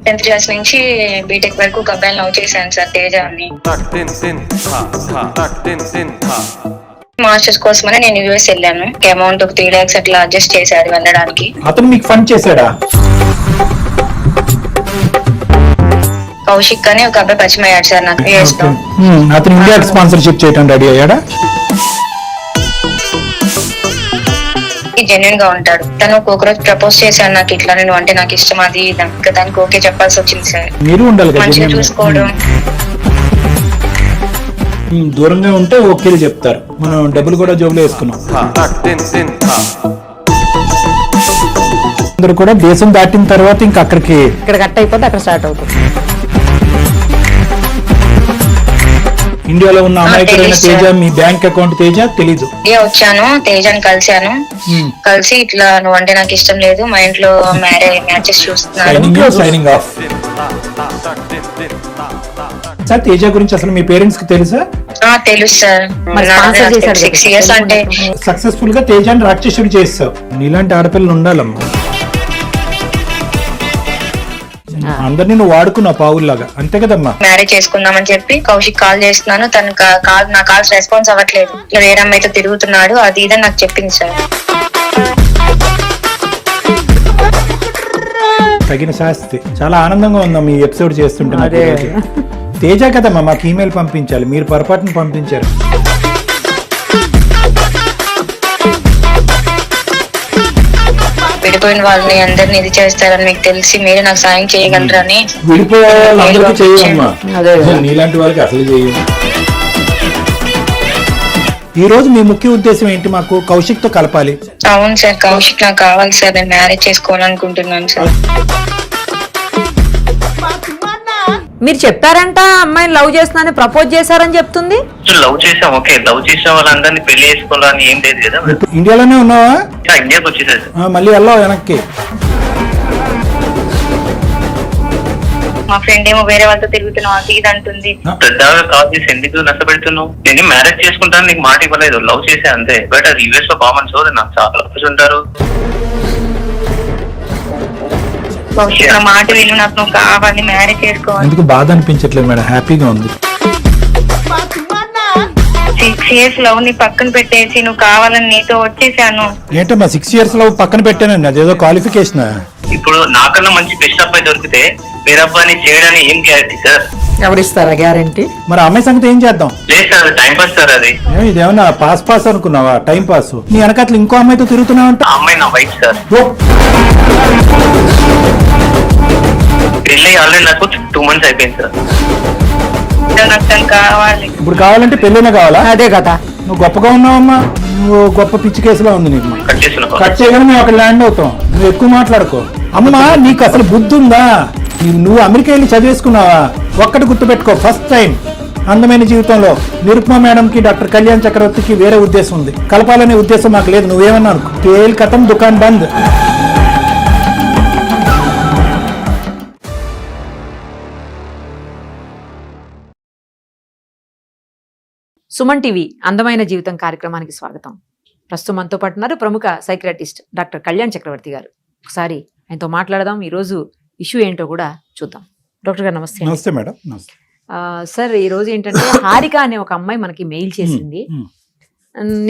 10th class నుంచి BTech వరకు ఒక అబ్బాయిని లవ్ చేశాను సార్, తేజ అని. మాస్టర్స్ కోసమని నేను యూఎస్ వెళ్ళాను. అమౌంట్ ఒక 3 lakhs అట్లా అడ్జస్ట్ చేశాడు వెళ్ళడానికి. అతను మీకు ఫండ్ చేశాడా? కౌశిక్ అని ఒక అబ్బాయి పరిచయం అయ్యాడు సార్ నాకు యూఎస్ లో. అతను ఇండియాకి స్పాన్సర్షిప్ చేయడం రెడీ అయ్యాడా? జెన్యున్ గా ఉంటాడు. తను ఒక రోజు ప్రపోజ్ చేశాడు నాకు, ఇట్లా నేను అంటే నాకు ఇష్టం అది దానికి ఓకే చెప్పాల్సి వచ్చింది సార్. మీరు ఉండాలి కదా, మంచిగా చూసుకోవడం. దూరంగా ఉంటే ఓకేలు చెప్తారు. మనం డబ్బులు కూడా జోబులో వేసుకున్నాం. అందరూ కూడా దేశం దాటిన తర్వాత ఇంకా అక్కడికి ఇక్కడ కట్ అయిపోతే అక్కడ స్టార్ట్ అవుతుంది. ఇండియాలో ఉన్న అమాయకుడైన తేజ, మీ బ్యాంక్ అకౌంట్ తేజ తెలీదు. వచ్చాను, తేజని కలిశాను. కలిసి ఇట్లా నువ్వు అంటే నాకు ఇష్టం లేదు, మా ఇంట్లో మ్యాచెస్ చూస్తున్నాను. Signing off. సార్ తేజ గురించి అసలు మీ పేరెంట్స్ కి తెలుసా? తెలుసు సార్. 6 years అంటే సక్సెస్ఫుల్ గా తేజాన్ని రాక్షసుడు చేస్తావు. నీలాంటి ఆడపిల్లలు ఉండాలమ్మా. అందరినీ నువ్వు వాడుకున్నావు పావుల్లాగా, అంతే కదమ్మా. మ్యారేజ్ చేసుకుందామని చెప్పి కౌశిక్ కాల్ చేస్తున్నాను, తన నా కాల్స్ రెస్పాన్స్ అవ్వట్లేదు, వేరే అమ్మాయితో తిరుగుతున్నాడు అది ఇదని నాకు చెప్పింది సార్. తగిన శాస్తి. చాలా ఆనందంగా ఉందమ్మా ఈ ఎపిసోడ్ చేస్తుంటే. తేజ కదమ్మా మాకు ఈమెయిల్ పంపించాలి, మీరు పొరపాటును పంపించారు. విడిపోయిన వాళ్ళని అందరిని ఇది చేస్తారని మీకు తెలిసి మీరు నాకు సాయం చేయగలరని. విడిపోయే వాళ్ళందరికీ చేయమ్మా, నీలాంటి వాళ్ళకి అసలు చేయం. ఈ రోజు మీ ముఖ్య ఉద్దేశం ఏంటి? మాకు కౌశిక్ తో కలపాలి. అవును సార్, కౌశిక్ నాకు కావాలి సార్, నేను మ్యారేజ్ చేసుకోవాలనుకుంటున్నాను సార్. మీరు చెప్పారంట అమ్మాయిని లవ్ చేస్తున్నానని, ప్రపోజ్ చేశారని చెప్తుంది. లవ్ చేసాం, ఓకే. లవ్ చేసిన వాళ్ళందరినీ పెళ్లి చేసుకోవాలని ఏం లేదు కదా. ఇండియాలోనే ఉన్నావా? ఇండియాకి వచ్చేసారు. మళ్ళీ వెళ్ళావు వెనక్కి? మా ఫ్రెండ్ ఏమో వేరే వాళ్ళతో తిరుగుతున్నావు అది ఇది అంటుంది. పెద్దగా కాల్ చేసి ఎందుకు నష్టపెడుతున్నావు? నేను మ్యారేజ్ చేసుకుంటాను నీకు మాట ఇవ్వలేదు, లవ్ చేసే అంతే. బట్ అది యూఎస్ లో కామన్, సో నాకు చాలా లవర్స్ ఉంటారు. మాట విను, నాకు నువ్వు కావాలి, మ్యారేజ్ చేసుకోవాలి. ఎందుకు బాధ అనిపించట్లేదు మేడం? హ్యాపీగా ఉంది. 6 years లవ్ ని పక్కన పెట్టేసి నువ్వు కావాలని నీతో వచ్చేసాను. ఏంటమ్మా 6 years లో పక్కన పెట్టానండి, అదేదో క్వాలిఫికేషన్. ఇప్పుడు నాకన్నా మంచి బెస్ట్ అబ్బాయి దొరికితే వేరే అబ్బాయిని చేయడానికి ఏం గ్యారంటీ సార్? ఎవరిస్తారా గ్యారంటీ? మరి అమ్మాయి సంగతి ఏం చేద్దాం? లేదు సార్, టైం పాస్ సార్. అది ఇదేమన్నా పాస్ అనుకున్నావా? Time pass. నీ వెనకట్ల ఇంకో అమ్మాయితో తిరుగుతున్నావంట. అమ్మాయి నా వైఫ్ సార్. పెళ్ళి ఆల్రెడీ నాకు 2 months అయిపోయింది సార్. కావాలి. ఇప్పుడు కావాలంటే పెళ్ళైనా కావాలా? అదే కదా. నువ్వు గొప్పగా ఉన్నావమ్మా, నువ్వు గొప్ప పిచ్చి కేసులో ఉంది నీకు. కట్ చేయగానే మేము అక్కడ ల్యాండ్ అవుతాం, నువ్వు ఎక్కువ మాట్లాడుకో. అమ్మా నీకు అసలు బుద్ధి ఉందా? నువ్వు అమెరికా వెళ్ళి చదివేసుకున్నావా? ఒక్కటి గుర్తుపెట్టుకో, ఫస్ట్ టైం అందమైన జీవితంలో నిరుపమా మేడం కి డాక్టర్ కళ్యాణ్ చక్రవర్తికి వేరే ఉద్దేశం ఉంది, కలపాలనే ఉద్దేశం మాకు లేదు. నువ్వేమన్నా అనుకో. తేల్ కథం దుకాన్ బంద్. సుమన్ టీవీ అందమైన జీవితం కార్యక్రమానికి స్వాగతం. ప్రస్తుతం మనతో పాటు ఉన్నారు ప్రముఖ సైకియాట్రిస్ట్ డాక్టర్ కళ్యాణ్ చక్రవర్తి గారు. ఒకసారి ఆయనతో మాట్లాడదాం, ఈరోజు ఇష్యూ ఏంటో కూడా చూద్దాం. డాక్టర్ గారు నమస్తే. నమస్తే మేడం. సార్ ఈ రోజు ఏంటంటే హారిక అనే ఒక అమ్మాయి మనకి మెయిల్ చేసింది.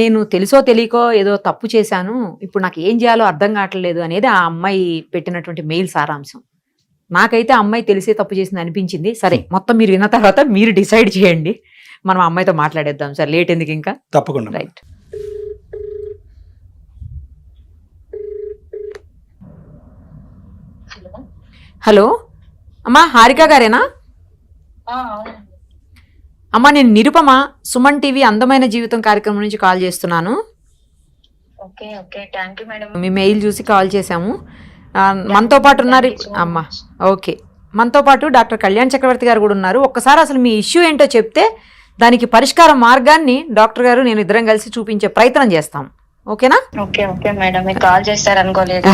నేను తెలుసో తెలియకో ఏదో తప్పు చేశాను, ఇప్పుడు నాకు ఏం చేయాలో అర్థం కావట్లేదు అనేది ఆ అమ్మాయి పెట్టినటువంటి మెయిల్ సారాంశం. నాకైతే ఆ అమ్మాయి తెలిసే తప్పు చేసింది అనిపించింది. సరే, మొత్తం మీరు విన్న తర్వాత మీరు డిసైడ్ చేయండి. మనం అమ్మాయితో మాట్లాడేద్దాం సార్, లేట్ ఎందుకు ఇంకా. తప్పకుండా. రైట్. హలో అమ్మా, హారిక గారేనా? అమ్మా నేను నిరుపమ, సుమన్ టీవీ అందమైన జీవితం కార్యక్రమం నుంచి కాల్ చేస్తున్నాను. మీ మెయిల్ చూసి కాల్ చేశాము. మనతో పాటు ఉన్నారు అమ్మా. ఓకే, మనతో పాటు డాక్టర్ కళ్యాణ్ చక్రవర్తి గారు కూడా ఉన్నారు. ఒక్కసారి అసలు మీ ఇష్యూ ఏంటో చెప్తే దానికి పరిష్కార మార్గాన్ని డాక్టర్ గారు నేను ఇద్దరం కలిసి చూపించే ప్రయత్నం చేస్తాం. ఓకేనా? ఓకే మేడం, మీరు కాల్ చేస్తారు అనుకోలేదు.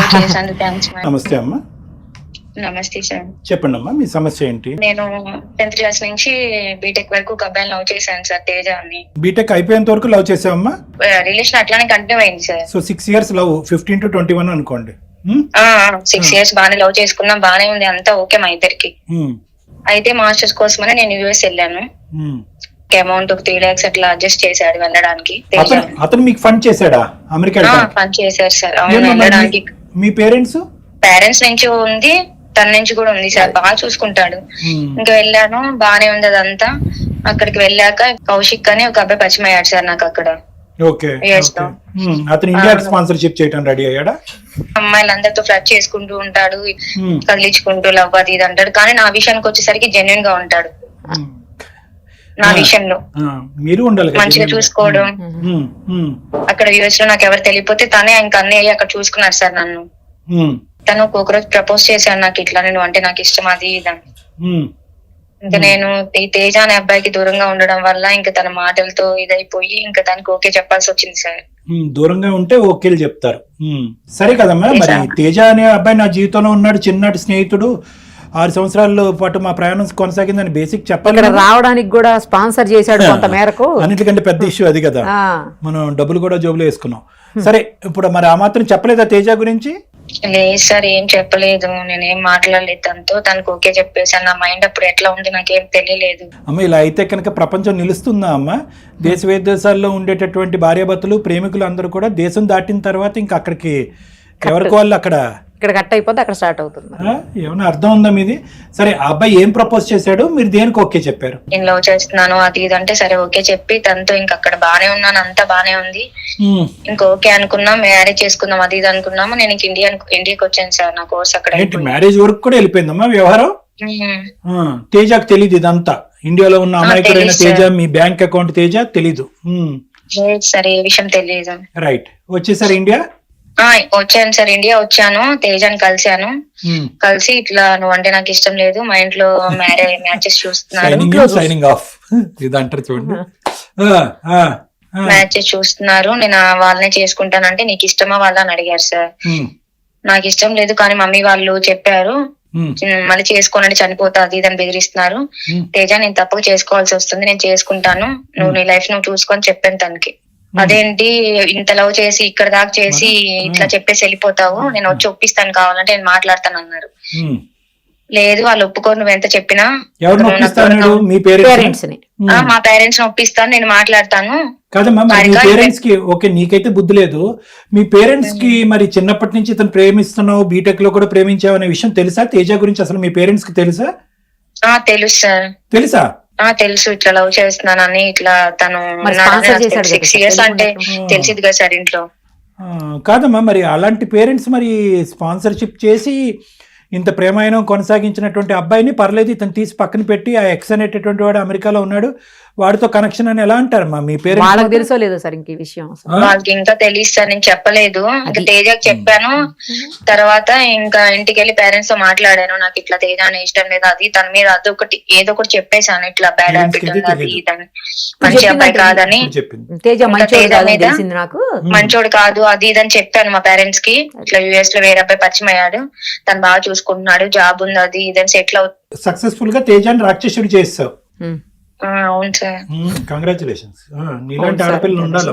నమస్తే అమ్మా. నమస్తే సార్. చెప్పండి అమ్మా, మీ సమస్య ఏంటి? నేను 10th క్లాస్ నుంచి బీటెక్ వరకు ఒక అబ్బాయిని లవ్ చేశాను సార్, తేజ అని. బీటెక్ అయిపోయేంత వరకు లవ్ చేసావమ్మా? రిలేషన్ అట్లానే కంటిన్యూ అయింది sir. So 6 years love, 15 to 21 అనుకోండి. 6 years బాగానే లవ్ చేసుకున్నాం, బాగానే ఉంది, అంతా ఓకే మా ఇద్దరికి. అయితే మాస్టర్స్ కోసమని నేను యుఎస్ వెళ్ళాను. అమౌంట్ 3 lakhs అట్లా అడ్జస్ట్ చేశాడు వెళ్ళడానికి. అతను మీకు ఫండ్ చేశాడా అమెరికా? ఫండ్ చేశారు సార్. అవును, వెళ్ళడానికి. మీ పేరెంట్స్ నుంచి ఉంది, తన నుంచి కూడా ఉంది సార్, బాగా చూసుకుంటాడు. ఇంకా వెళ్ళాను, బానే ఉంది అదంతా. అక్కడికి వెళ్ళాక కౌశిక్ అని ఒక అబ్బాయి పరిచయం అయ్యాడు సార్ నాకు అక్కడ. అతను ఇండియాకి స్పాన్సర్షిప్ చేయడం రెడీ అయ్యాడా? అమ్మాయిలందరితో ఫ్లడ్ చేసుకుంటూ ఉంటాడు, కదిలించుకుంటూ లవ్ అది ఇది అంటాడు. కానీ నా విషయానికి వచ్చేసరికి జెన్యున్ గా ఉంటాడు. నా విషయంలో మీరు ఉండాలి, మంచిగా చూసుకోవడం. అక్కడ యుఎస్ లో నాకు ఎవరు తెలియపోతే తనే ఇంకా అన్ని అక్కడ చూసుకున్నారు సార్ నన్ను. తను ఒక్కొక్కరోజు ప్రపోజ్ చేశాను నాకు, ఇట్లా నేను అంటే నాకు ఇష్టం అది ఇదని. ఇంకా నేను ఈ తేజ అనే అబ్బాయికి దూరంగా ఉండడం వల్ల ఇంకా తన మాటలతో ఇదైపోయి ఇంకా దానికి ఓకే చెప్పాల్సి వచ్చింది సార్. దూరంగా ఉంటే ఓకేలు చెప్తారు. సరే కదమ్మా, మరి తేజ అనే అబ్బాయి నా జీవితంలో ఉన్నాడు, చిన్నటి స్నేహితుడు, 6 సంవత్సరాల పాటు మా ప్రయాణం కొనసాగిందని బేసిక్ చెప్పాలి. రావడానికి కూడా స్పాన్సర్ చేశాడు కొంత మేరకు. అన్నిటికంటే పెద్ద ఇష్యూ అది కదా, మనం డబ్బులు కూడా జోబులో వేసుకున్నాం. సరే, ఇప్పుడు మరి ఆ మాత్రం చెప్పలేదా తేజ గురించి? లేదు సార్, ఏం చెప్పలేదు, నేనేం మాట్లాడలేదు తనతో. తనకు ఓకే చెప్పేసాను. నా మైండ్ అప్పుడు ఎట్లా ఉంది నాకేం తెలియలేదు. అమ్మ, ఇలా అయితే కనుక ప్రపంచం నిలుస్తుందా అమ్మ? దేశ విదేశాల్లో ఉండేటటువంటి భార్యాభర్తలు, ప్రేమికులు అందరూ కూడా దేశం దాటిన తర్వాత ఇంకా అక్కడికి ఎవరికి వాళ్ళు అక్కడ కట్ అయిపోతే అక్కడ స్టార్ట్ అవుతుంది. ఏమన్నా అర్థం ఉందా మీది? సరే, ఆ అబ్బాయి ఏం ప్రపోజ్ చేశాడు, మీరు దేనికి ఓకే చెప్పారు? నేను లవ్ చేస్తున్నాను అది ఇది అంటే సరే ఓకే చెప్పి తనతో ఇంకా అక్కడ బానే ఉన్నాను, అంతా బానే ఉంది. ఇంకా ఓకే అనుకున్నాం, మ్యారేజ్ చేసుకుందాం అది ఇది అనుకున్నాము. నేను ఇంక ఇండియాకి వచ్చాను సార్, నా కోర్స్ అక్కడ మ్యారేజ్ వరకు కూడా వెళ్ళిపోయిందమ్మా వ్యవహారం. తేజకు తెలీదు ఇదంతా, ఇండియాలో ఉన్న అమాయకుడైన తేజ, మీ బ్యాంక్ అకౌంట్ తేజ తెలీదు. సరే, ఏ విషయం తెలియదు. రైట్, వచ్చేసారు ఇండియా? వచ్చాను సార్, ఇండియా వచ్చాను. తేజాని కలిసి ఇట్లా నువ్వు అంటే నాకు ఇష్టం లేదు, మా ఇంట్లో మ్యాచెస్ చూస్తున్నారు, నేను వాళ్ళనే చేసుకుంటానంటే నీకు ఇష్టమా వాళ్ళని అడిగారు సార్. నాకు ఇష్టం లేదు కానీ మమ్మీ వాళ్ళు చెప్పారు మళ్ళీ చేసుకోనండి చనిపోతా అది ఇదని బెదిరిస్తున్నారు. తేజ, నేను తప్పక చేసుకోవాల్సి వస్తుంది, నేను చేసుకుంటాను, నువ్వు నీ లైఫ్ నువ్వు చూసుకొని చెప్పాను తనకి. అదేంటి ఇంత లవ్ చేసి ఇక్కడ దాకా చేసి ఇట్లా చెప్పేసి వెళ్ళిపోతావు, నేను వచ్చి ఒప్పిస్తాను కావాలంటే నేను మాట్లాడతాను అన్నారు. లేదు, వాళ్ళు ఒప్పుకోరు, నువ్వు ఎంత చెప్పినా. మా పేరెంట్స్ ని ఒప్పిస్తాను, నేను మాట్లాడతాను. కాదమ్మా, మీ పేరెంట్స్ కి ఓకే, నీకైతే బుద్ధి లేదు, మీ పేరెంట్స్ కి మరి చిన్నప్పటి నుంచి ఇతను ప్రేమిస్తున్నావు, బీటెక్ లో కూడా ప్రేమించావు అనే విషయం తెలుసా? తేజ గురించి అసలు మీ పేరెంట్స్ కి తెలుసా? తెలుసు సార్. తెలుసా? తెలుసు, ఇట్లా లవ్ చేస్తున్నానని, ఇట్లా తను 6 years అంటే తెలిసింది కదా సార్ ఇంట్లో. కాదమ్మా, మరి అలాంటి పేరెంట్స్ మరి స్పాన్సర్షిప్ చేసి ఇంత ప్రేమాయణం కొనసాగించినటువంటి అబ్బాయిని పర్లేదు ఇతను తీసి పక్కన పెట్టి ఆ ఎక్స్ అనేటటువంటి వాడు అమెరికాలో ఉన్నాడు, వాడితో కనెక్షన్ అని ఎలా అంటారమ్మా మీ పేరెంట్స్? వాళ్ళకి తెలుసో లేదో సార్ ఇంక విషయం? వాళ్ళకి ఇంకా తెలియదు సార్, నేను చెప్పలేదు. ఇంకా తేజకి చెప్పాను, తర్వాత ఇంకా ఇంటికి వెళ్ళి పేరెంట్స్ తో మాట్లాడాను, నాకు ఇట్లా తేజ అనే ఇష్టం లేదు, అది తన మీద అదొకటి ఏదో ఒకటి చెప్పేశాను, ఇట్లా బ్యాడ్ హ్యాబిట్ ఉంది ఇదని, మంచి అబ్బాయి కాదని, తేజ మంచోడు కాదు అది ఇదని చెప్పాను మా పేరెంట్స్ కి. ఇట్లా యుఎస్ లో వేరే అబ్బాయి పరిచయం అయ్యాడు, తను బాగా చూసుకుంటున్నాడు, జాబ్ ఉంది అది ఇదని సెటిల్ అవుతుంది. సక్సెస్ఫుల్ గా తేజాన్ని రాక్షసుడు చేస్తావు. అవును సార్, కంగ్రాచులేషన్స్. నీలాంటి ఆడపిల్లలు ఉండాలి.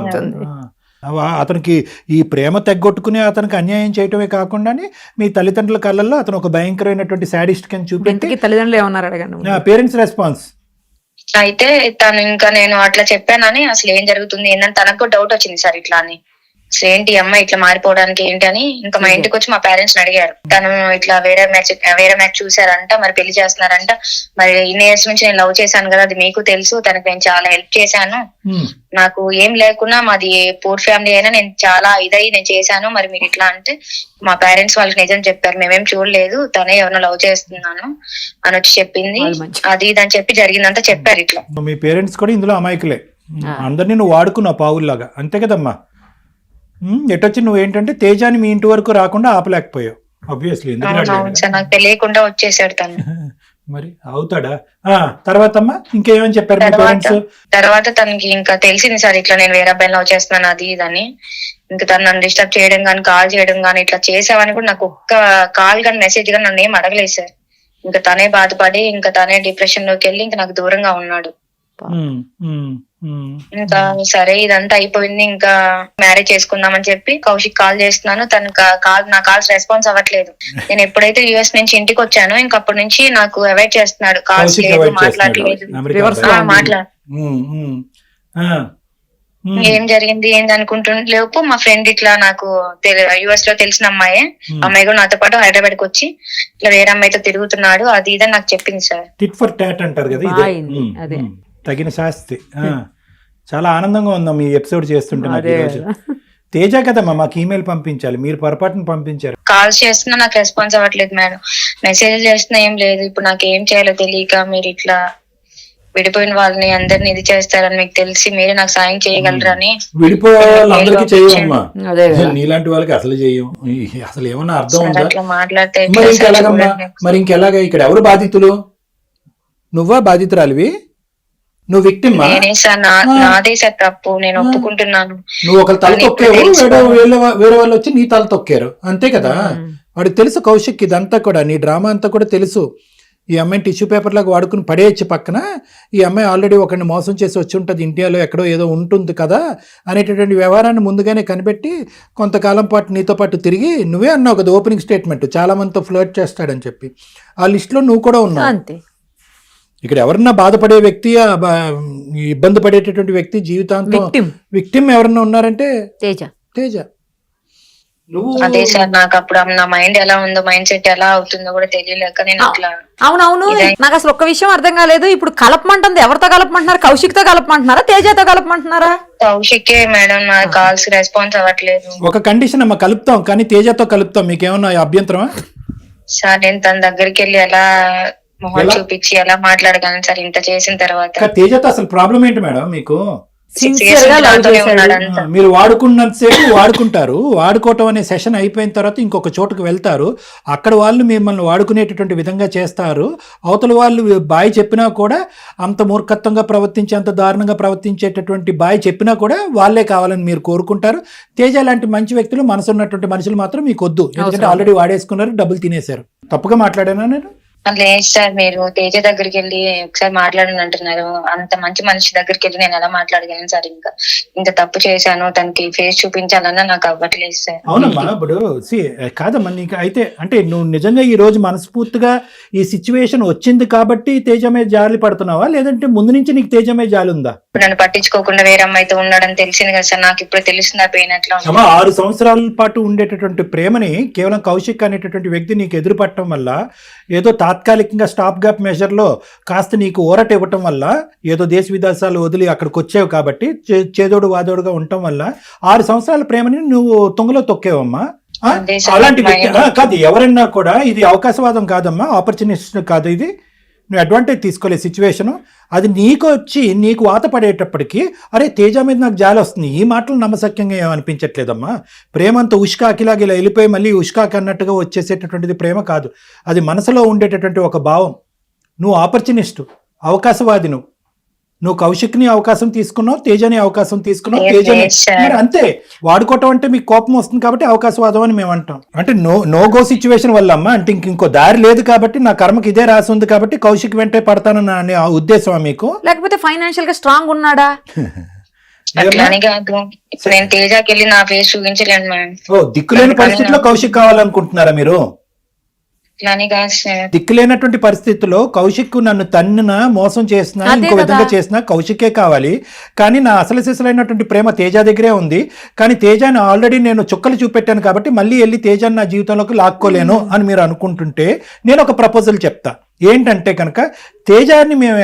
అతనికి ఈ ప్రేమ తెగొట్టుకుని అతనికి అన్యాయం చేయటమే కాకుండా మీ తల్లిదండ్రుల కళ్ళల్లో అతను ఒక భయంకరమైనటువంటి సాడిస్ట్ కింద చూపించి తల్లిదండ్రులు ఏమన్నారు అడగండి. పేరెంట్స్ రెస్పాన్స్ అయితే తను ఇంకా నేను అట్లా చెప్పానని అసలు ఏం జరుగుతుంది ఏంటని తనకు డౌట్ వచ్చింది సార్. ఇట్లా అని అసలు ఏంటి అమ్మాయి ఇట్లా మారిపోవడానికి ఏంటి అని ఇంకా మా ఇంటికి వచ్చి మా పేరెంట్స్ అడిగారు. తను ఇట్లా వేరే మ్యాచ్ చూసారంట, మరి పెళ్లి చేస్తున్నారంట. మరి ఇన్ని ఇయర్స్ నుంచి నేను లవ్ చేశాను కదా, అది మీకు తెలుసు, తనకు నేను చాలా హెల్ప్ చేశాను, నాకు ఏం లేకున్నా మాది పూర్ ఫ్యామిలీ అయినా నేను చాలా ఇదయి నేను చేశాను, మరి మీరు ఇట్లా అంటే మా పేరెంట్స్ వాళ్ళకి నిజం చెప్పారు, మేమేం చూడలేదు, తనే ఎవరినో లవ్ చేస్తున్నాను అని వచ్చి చెప్పింది, అది ఇది అని చెప్పి జరిగిందంతా చెప్పారు. ఇట్లా మీ పేరెంట్స్ కూడా ఇందులో అమాయకులే, అందరినీ నువ్వు వాడుకున్నావు పావుల్లాగా, అంతే కదమ్మా? ఎటొచ్చి నువ్వు ఏంటంటే తేజాని మీ ఇంటి వరకు రాకుండా ఆపలేకపోయావు. ఆబ్వియస్లీ నాకు తెలియకుండా వచ్చేసాడు తను. మరి అవుతాడా? తర్వాత అమ్మా ఇంకేమని చెప్పారు తర్వాత తనకి ఇంకా తెలిసింది సార్ ఇట్లా నేను వేరే అబ్బాయిని లవ్ చేస్తున్నాను అది ఇదని. ఇంకా తను నన్ను డిస్టర్బ్ చేయడం కానీ కాల్ చేయడం కానీ ఇట్లా చేసావని కూడా నాకు ఒక్క కాల్ కానీ మెసేజ్ కానీ నన్ను ఏం అడగలేదు సార్. ఇంకా తనే బాధపడి ఇంకా తనే డిప్రెషన్ లోకి వెళ్ళి ఇంకా నాకు దూరంగా ఉన్నాడు. ఇంకా సరే ఇదంతా అయిపోయింది, ఇంకా మ్యారేజ్ చేసుకుందామని చెప్పి కౌశిక్ కాల్ చేస్తున్నాను, తను నా కాల్స్ రెస్పాన్స్ అవ్వట్లేదు. నేను ఎప్పుడైతే యుఎస్ నుంచి ఇంటికి వచ్చానో ఇంకప్పటి నుంచి నాకు అవాయిడ్ చేస్తున్నాడు, కాల్స్ లేదు, మాట్లాడలేదు. ఏం జరిగింది ఏంది అనుకుంటులేపు మా ఫ్రెండ్ ఇట్లా నాకు యుఎస్ లో తెలిసిన అమ్మాయి కూడా నాతో పాటు హైదరాబాద్ కి వచ్చి ఇట్లా వేరే అమ్మాయితో తిరుగుతున్నాడు అది ఇదని నాకు చెప్పింది సార్. టిట్ ఫర్ టాట్ అంటారు కదా, ఇదే తగిన శాస్తి. చాలా ఆనందంగా ఉందాం ఈ ఎపిసోడ్ చేస్తుంటే. నాకు ఈరోజు తేజ కదమ్మా మాకు ఈమెయిల్ పంపించాలి, మీరు పొరపాటును పంపించారు. కాల్స్ చేస్తున్నా నాకు రెస్పాన్స్ అవ్వట్లేదు మేడం, మెసేజ్ చేస్తున్నా ఏం లేదు. ఇప్పుడు నాకు ఏం చేయాలో తెలియక మీరు ఇట్లా విడిపోయిన వాళ్ళని అందరిని ఇది చేస్తారని మీకు తెలిసి మీరే నాకు సాయం చేయగలరని. విడిపోయే వాళ్ళందరికీ చేయమ్మా, నీలాంటి వాళ్ళకి అసలు చెయ్యం. అసలు ఏమన్నా అర్థం ఉందా? మాట్లాడితే మరి ఇంకెలాగా? ఇక్కడ ఎవరు బాధితులు? నువ్వా బాధితురాలివి? నువ్వు విక్టిమ్? నేనే సార్, నాదే సార్ తప్పు, నేను ఒప్పుకుంటున్నాను. నువ్వు ఒకరు తల తొక్కావు, వేరే వాళ్ళు వచ్చి నీ తల తొక్కారు, అంతే కదా. వాడికి తెలుసు కౌశిక్, ఇదంతా కూడా నీ డ్రామా అంతా కూడా తెలుసు. ఈ అమ్మాయిని టిష్యూ పేపర్ లాగా వాడుకుని పడేయచ్చు పక్కన, ఈ అమ్మాయి ఆల్రెడీ ఒకరిని మోసం చేసి వచ్చి ఉంటుంది, ఇండియాలో ఎక్కడో ఏదో ఉంటుంది కదా అనేటటువంటి వ్యవహారాన్ని ముందుగానే కనిపెట్టి కొంతకాలం పాటు నీతో పాటు తిరిగి, నువ్వే అన్నావు కదా ఓపెనింగ్ స్టేట్మెంట్, చాలా మందితో ఫ్లర్ట్ చేస్తాడని చెప్పి. ఆ లిస్టులో నువ్వు కూడా ఉన్నావు. అంతే. ఇక్కడ ఎవరన్నా బాధపడే వ్యక్తి, ఇబ్బంది పడేటటువంటి వ్యక్తి, జీవితాంతం విక్టిమ్ ఎవరన్నా ఉన్నారంటే తేజ. అదే సార్, నాకు అప్పుడు నా మైండ్ ఎలా ఉందో, మైండ్ సెట్ ఎలా అవుతుందో కూడా తెలియలేక నేను అట్లా. అవునవును, నాకు అసలు ఒక్క విషయం అర్థం కాలేదు. ఇప్పుడు కలపమంటుంది, ఎవరితో కలపమంటున్నారు? కౌశిక్ తో కలపమంటున్నారా, తేజతో కలపమంటున్నారా? కౌశికే మేడం, నా కాల్స్ రెస్పాన్స్ అవ్వట్లేదు. ఒక కండిషన్ అమ్మ, కలుపుతాం కానీ తేజతో కలుపుతాం, మీకేమన్నా అభ్యంతరమా? సార్ నేను తన దగ్గరికి వెళ్ళి ఎలా మొహం చూపించి ఎలా మాట్లాడగలను సార్ ఇంత చేసిన తర్వాత? తేజతో అసలు ప్రాబ్లం ఏంటి మేడం మీకు? ఉన్నాడు. మీరు వాడుకున్నంతసేపు వాడుకుంటారు, వాడుకోవటం అనే సెషన్ అయిపోయిన తర్వాత ఇంకొక చోటుకు వెళ్తారు, అక్కడ వాళ్ళు మిమ్మల్ని వాడుకునేటటువంటి విధంగా చేస్తారు. అవతల వాళ్ళు బాయ్ చెప్పినా కూడా అంత మూర్ఖత్వంగా ప్రవర్తించి, అంత దారుణంగా ప్రవర్తించేటటువంటి బాయ్ చెప్పినా కూడా వాళ్ళే కావాలని మీరు కోరుకుంటారు. తేజ లాంటి మంచి వ్యక్తులు, మనసు ఉన్నటువంటి మనుషులు మాత్రం మీకు వద్దు, ఎందుకంటే ఆల్రెడీ వాడేసుకున్నారు, డబ్బులు తినేశారు. తప్పుగా మాట్లాడానా నేను? లేదు సార్, మీరు తేజ దగ్గరికి వెళ్ళి ఒకసారి మాట్లాడని అంటున్నారు. అంత మంచి మనిషి దగ్గరికి వెళ్ళి నేను ఎలా మాట్లాడగలను సార్? ఇంకా ఇంత తప్పు చేశాను, తనకి ఫేస్ చూపించాలన్నా నాకు అవ్వట్లేదు సార్. అవునమ్మా, ఇప్పుడు కాదమ్మా నీకు అయితే, అంటే నువ్వు నిజంగా ఈ రోజు మనస్ఫూర్తిగా ఈ సిచ్యువేషన్ వచ్చింది కాబట్టి తేజ మీద జాలి పడుతున్నావా, లేదంటే ముందు నుంచి నీకు తేజ మీద జాలి ఉందా? నన్ను పట్టించుకోకుండా వేరే అమ్మాయితో ఉన్నాడని తెలిసింది కదా సార్, నాకు ఇప్పుడు తెలుస్తుంది ఆ పెయిన్ ఎట్లా. 6 సంవత్సరాల పాటు ఉండేటటువంటి ప్రేమని కేవలం కౌశిక్ అనేటటువంటి వ్యక్తి నీకు ఎదురు పట్టడం వల్ల, ఏదో తాత్కాలికంగా స్టాప్ గ్యాప్ మెజర్లో కాస్త నీకు ఊరట ఇవ్వటం వల్ల, ఏదో దేశ విదేశాలు వదిలి అక్కడికి వచ్చావు కాబట్టి చేదోడు వాదోడుగా ఉండటం వల్ల 6 సంవత్సరాల ప్రేమని నువ్వు తుంగలో తొక్కేవమ్మా. అలాంటి వ్యక్తి కాదు ఎవరైనా కూడా, ఇది అవకాశవాదం కాదమ్మా, ఆపర్చునిస్ట్ కాదు ఇది. నువ్వు అడ్వాంటేజ్ తీసుకోలేదు సిచ్యువేషను, అది నీకు వచ్చి నీకు వాత పడేటప్పటికి అరే తేజ మీద నాకు జాలి వస్తుంది. ఈ మాటలు నమ్మశక్యంగా ఏమనిపించట్లేదమ్మా. ప్రేమ అంత ఉష్కాకిలాగా ఇలా వెళ్ళిపోయి మళ్ళీ ఉష్కాకి అన్నట్టుగా వచ్చేసేటటువంటిది ప్రేమ కాదు, అది మనసులో ఉండేటటువంటి ఒక భావం. నువ్వు ఆపర్చునిస్టు, అవకాశవాది. నువ్వు కౌశిక్ని అవకాశం తీసుకున్నావు, తేజని అవకాశం తీసుకున్నావు, తేజని మరి అంతే. వాడుకోవటం అంటే మీకు కోపం వస్తుంది కాబట్టి అవకాశవాదం అని మేము అంటాం. అంటే నో గో సిచ్యువేషన్ వల్ల అమ్మా, అంటే ఇంకో దారి లేదు కాబట్టి, నా కర్మకి ఇదే రాసి ఉంది కాబట్టి కౌశిక్ వెంటే పడతానని అనే ఉద్దేశమా మీకు? లేకపోతే ఫైనాన్షియల్ గా స్ట్రాంగ్ ఉన్నాడా? అట్లానే కాదు, ఇప్పుడు నేను తేజకి వెళ్ళి నా ఫేస్ చూపించలేను మేడం. దిక్కులేని పరిస్థితిలో కౌశిక్ కావాలనుకుంటున్నారా మీరు? దిక్కులేనటువంటి పరిస్థితుల్లో కౌశిక్ నన్ను తన్నున మోసం చేసినా ఇంకో విధంగా చేసినా కౌశికే కావాలి. కానీ నా అసలు సిసలైనటువంటి ప్రేమ తేజ దగ్గరే ఉంది. కానీ తేజాన్ని ఆల్రెడీ నేను చుక్కలు చూపెట్టాను కాబట్టి మళ్ళీ వెళ్ళి తేజాన్ని నా జీవితంలోకి లాక్కోలేను అని మీరు అనుకుంటుంటే నేను ఒక ప్రపోజల్ చెప్తా. ఏంటంటే కనుక తేజాన్ని మేము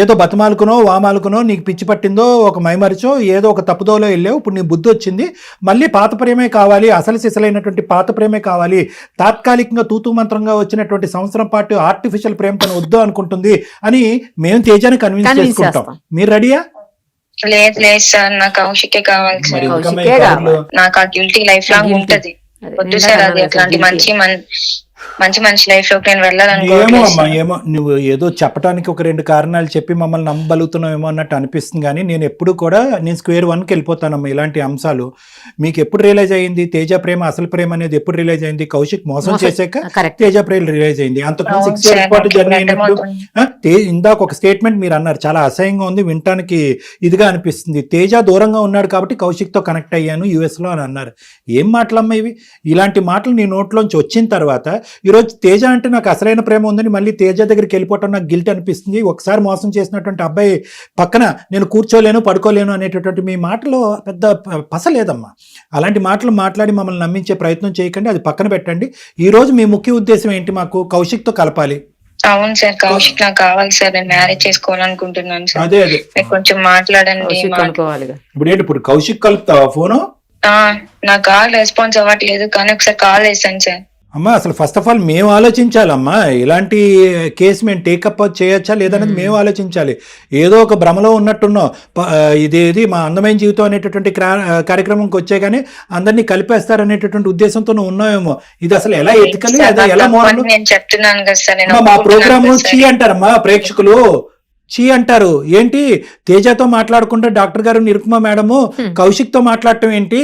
ఏదో బతమాలుకునో వామాలుకునో, నీకు పిచ్చి పట్టిందో, ఒక మైమరిచో, ఏదో ఒక తప్పుదోలో వెళ్ళావు, ఇప్పుడు నీ బుద్ధి వచ్చింది, మళ్ళీ పాత ప్రేమే కావాలి, అసలు సిసలైనటువంటి పాత ప్రేమే కావాలి, తాత్కాలికంగా తూతూ మంత్రంగా వచ్చినటువంటి సంవత్సరం పాటు ఆర్టిఫిషియల్ ప్రేమ తను వద్దు అనుకుంటుంది అని మేము తేజాన్ని కన్విన్స్ చేసుకుంటాం. మీరు రెడీయా? లేదు లేదు సార్, నాకు కౌశికే కావాలి సార్. నాకు ఆ గిల్టీ లైఫ్ లాంగ్ ఉంటది. వద్దు సార్, అది అట్లాంటి మంచి మంచి మంచి లైఫ్ లోకి నేను ఏమో వెళ్ళాలనుకోవట్లేదు అమ్మా సార్. ఏమో నువ్వు ఏదో చెప్పడానికి ఒక 2 కారణాలు చెప్పి మమ్మల్ని నమ్మగలుగుతున్నావేమో అన్నట్టు అనిపిస్తుంది, కానీ నేను ఎప్పుడు కూడా నేను స్క్వేర్ 1కి వెళ్ళిపోతానమ్మా. ఇలాంటి అంశాలు మీకు ఎప్పుడు రియలైజ్ అయ్యింది? తేజ ప్రేమ అసలు ప్రేమ అనేది ఎప్పుడు రియలైజ్ అయింది? కౌశిక్ మోసం చేశాక కరెక్ట్. తేజ ప్రేమ రియలైజ్ అయింది. అంతకుముందు అవును 6 ఇయర్స్ సార్, పాటు నాకు జర్నీ ఇప్పుడు అయినప్పుడు అర్థమవుతుంది. ఇందాక ఒక స్టేట్మెంట్ మీరు అన్నారు, చాలా అసహ్యంగా ఉంది, వినటానికి ఇదిగా అనిపిస్తుంది. తేజ దూరంగా ఉన్నాడు కాబట్టి కౌశిక్ తో కనెక్ట్ అయ్యాను US లో అని అన్నారు. ఏం మాటలమ్మా ఇవి? ఇలాంటి మాటలు నీ నోట్లోంచి వచ్చిన తర్వాత ఈరోజు తేజ అంటే నాకు అసలైన ప్రేమ ఉందని మళ్ళీ తేజ దగ్గరికి వెళ్ళిపోవటం నాకు గిల్ట్ అనిపిస్తుంది. ఒకసారి మోసం చేసినటువంటి అబ్బాయి పక్కన నేను కూర్చోలేను పడుకోలేను అనేటటువంటి మీ మాటలో పెద్ద పస లేదమ్మా. అలాంటి మాటలు మాట్లాడి మమ్మల్ని నమ్మించే ప్రయత్నం చేయకండి, అది పక్కన పెట్టండి. ఈ రోజు మీ ముఖ్య ఉద్దేశం ఏంటి? మాకు కౌశిక్ తో కలపాలి. అవును సార్, కౌశిక్ నాకు కావాలి సార్, నేను మ్యారేజ్ చేసుకోవాలనుకుంటున్నాను సార్. అదే మీరు కొంచెం మాట్లాడండి. కౌశిక్ అనుకోవాలిగా. ఇప్పుడు కౌశిక్ కలుపుతావా ఫోను? నా కాల్ రెస్పాన్స్ అవ్వట్లేదు, కానీ ఒకసారి కాల్ చేశాను సార్. అమ్మా అసలు ఫస్ట్ ఆఫ్ ఆల్ మేము ఆలోచించాలమ్మా, ఇలాంటి కేసు మేము టేకప్ చేయొచ్చా లేదనేది మేము ఆలోచించాలి. ఏదో ఒక భ్రమలో ఉన్నట్టున్నాం, ఇదేది మా అందమైన జీవితం అనేటటువంటి కార్యక్రమంకి వచ్చే కానీ అందరినీ కలిపేస్తారనేటటువంటి ఉద్దేశంతో నువ్వు ఉన్నావేమో. ఇది అసలు ఎలా ఎత్తుకలి, అది ఎలా మోడల్? నేను చెప్తున్నాను కదా సార్, నేను మా ప్రోగ్రామ్ ఒప్పుకుంటున్నాను చీ సార్. అంటారమ్మా ప్రేక్షకులు, చీ అంటారు. ఏంటి తేజతో మాట్లాడుకుంటే డాక్టర్ గారు నిరుపమ మేడము కౌశిక్ తో మాట్లాడటం ఏంటి?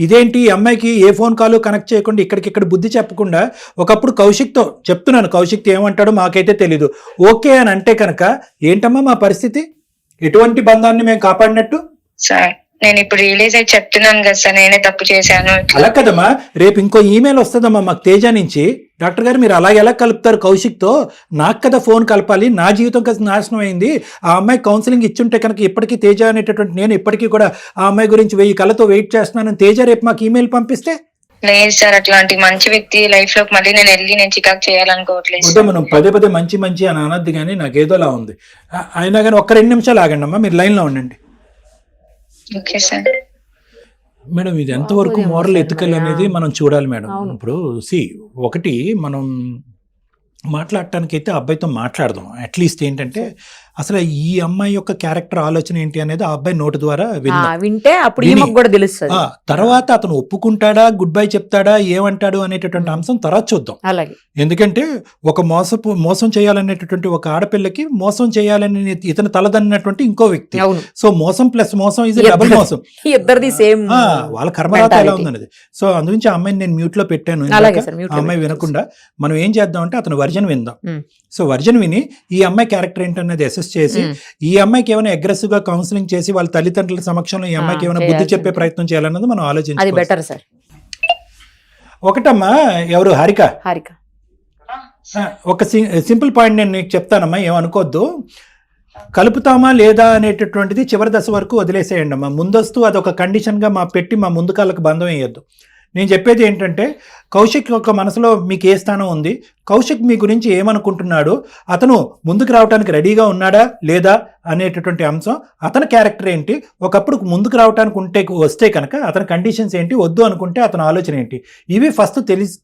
ఇదేంటి అమ్మాయికి ఏ ఫోన్ కాల్ కనెక్ట్ చేయకుండా ఇక్కడికిక్కడ బుద్ధి చెప్పకుండా ఒకప్పుడు కౌశిక్ తో చెప్తున్నాను, కౌశిక్ ఏమంటాడో మాకైతే తెలీదు. ఓకే అని అంటే కనుక ఏంటమ్మా మా పరిస్థితి? ఎటువంటి బంధాన్ని మేము కాపాడినట్టు? సార్ నేను ఇప్పుడు రిలీజ్ అయ్యి చెప్తున్నాను కదా సార్, నేనే తప్పు చేశాను. అలా కదమ్మా, రేపు ఇంకో ఈమెయిల్ వస్తుందమ్మా మాకు తేజ నుంచి, డాక్టర్ గారు మీరు అలాగే ఎలా కలుపుతారు కౌశిక్ తో? నాకు కదా ఫోన్ కలపాలి, నా జీవితం కదా నాశనం అయింది. ఆ అమ్మాయి కౌన్సిలింగ్ ఇచ్చుంటే కనుక ఇప్పటికీ తేజ అనేటటువంటి నేను ఇప్పటికీ కూడా ఆ అమ్మాయి గురించి 1000 కళ్ళతో వెయిట్ చేస్తున్నానని తేజ రేపు మాకు ఈమెయిల్ పంపిస్తే? లేదు సార్, అట్లాంటి మంచి వ్యక్తి లైఫ్ లోకి మళ్ళీ నేను చికాకు చేయాలనుకోవట్లేదు వద్దా, మనం పదే మంచి మంచి అని అనద్దు, కానీ నాకు ఏదోలా ఉంది. అయినా కానీ ఒక్క 2 నిమిషాలు ఆగండి అమ్మా, మీరు లైన్లో ఉండండి. Okay sir. మేడం ఇది ఎంతవరకు మోరల్ ఎథికల్ అనేది మనం చూడాలి మేడం. ఇప్పుడు ఒకటి మనం మాట్లాడటానికి అయితే అబ్బాయితో మాట్లాడదాం. అట్లీస్ట్ ఏంటంటే అసలు ఈ అమ్మాయి యొక్క క్యారెక్టర్ ఆలోచన ఏంటి అనేది ఆ అబ్బాయి నోటి ద్వారా వింటే అప్పుడు ఈమెకు కూడా తెలుస్తుంది. తర్వాత అతను ఒప్పుకుంటాడా, గుడ్ బై చెప్తాడా, ఏమంటాడు అనేటటువంటి అంశం తర్వాత చూద్దాం. అలాగే, ఎందుకంటే ఒక మోసం చేయాలనేటటువంటి ఒక ఆడపిల్లకి మోసం చేయాలని ఇతను తలదన్నటువంటి ఇంకో వ్యక్తి. సో మోసం ప్లస్ మోసం ఇది డబుల్ మోసం, ఇద్దరిది సేమ్. వాళ్ళ కర్మరాత ఎలా ఉందనేది. సో అందుగురించి ఆ అమ్మాయిని నేను మ్యూట్ లో పెట్టాను. ఆ అమ్మాయి వినకుండా మనం ఏం చేద్దాం అంటే అతను వర్జన్ విందాం. సో వర్జన్ విని ఈ అమ్మాయి క్యారెక్టర్ ఏంటనేది అసెస్ చేసి ఈ అమ్మాయికి ఏమైనా అగ్రెసివ్ గా కౌన్సిలింగ్ చేసి వాళ్ళ తల్లిదండ్రుల సమక్షంలో ఈ అమ్మాయికి ఏమైనా బుద్ధి చెప్పే ప్రయత్నం చేయాలన్నది మనం ఆలోచించాలి. Better sir. ఒకటమ్మా, ఎవరు? హారిక. ఒక సింపుల్ పాయింట్ నేను నీకు చెప్తానమ్మా, ఏమనుకోవద్దు. కలుపుతామా లేదా అనేటటువంటిది చివరి దశ వరకు వదిలేసేయండి అమ్మా. ముందస్తు అదొక కండిషన్ గా పెట్టి మా ముందు కాళ్ళకు బంధం వేయొద్దు. నేను చెప్పేది ఏంటంటే కౌశిక్ యొక్క మనసులో మీకు ఏ స్థానం ఉంది, కౌశిక్ మీ గురించి ఏమనుకుంటున్నాడు, అతను ముందుకు రావడానికి రెడీగా ఉన్నాడా లేదా అనేటటువంటి అంశం, అతని క్యారెక్టర్ ఏంటి, ఒకప్పుడు ముందుకు రావడానికి వస్తే కనుక అతని కండిషన్స్ ఏంటి, వద్దు అనుకుంటే అతని ఆలోచన ఏంటి, ఇవి ఫస్ట్